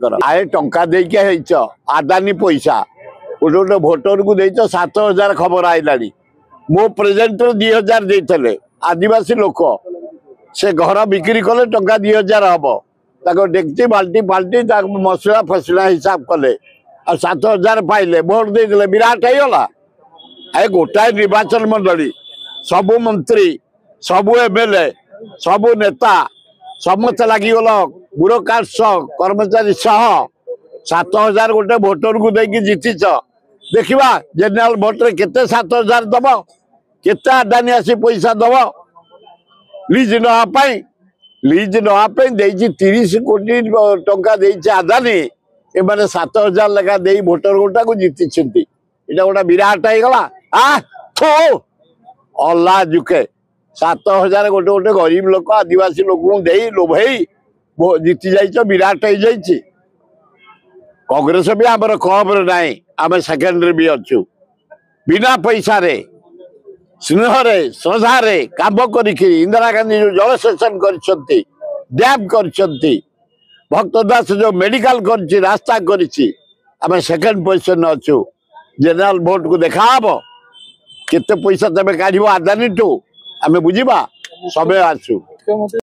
कर आए टंका देच आदानी पैसा गोटे गोटे भोटर को देच 7,000 खबर आईलानी मो प्रेजेंट 2,000 देते आदिवासी लोक से घर बिक्री कले टंका 2,000 हम डेक्ची बाल्टी फाल्टी मसला फसला हिसाब कले आ 7,000 पाइले भोट देते विराट होगा ए गोटाए निर्वाचन मंडली सबु मंत्री सबु एमएलए सबु नेता समस्त लगिगल ब्यूरोक्राट कर्मचारी सह 7,000 गोटे भोटर को देकी जीतिच देखा जेनेल भोटे केते 7,000 दब केते अदानी आसी पैसा दब लीज नापी लीज नापी 30 कोटी टंका आदानी एमाने 7,000 लेखा दे भोटर गोटा को जीति इटा गोटा विराट होगा अल्लाह जुके 7,000 गोटे गोटे गरीब लोक आदिवासी लोक दे लोभई जीति जाइछ विराट हो जाइए कांग्रेस भी आमर खबर ना आम सेकेंडरी भी अच्छु बिना पैसा रे स्नेह श्रद्धा काम कर इंदिरा गांधी जो जल सेचन कर डैम कर भक्त दास जो मेडिकल कर रास्ता कर सेकेंड पोजिशन अच्छु जेनेराल भोट को देखा केते पैसा तबे काढ़ आदानी टू आम बुझा समय आसू।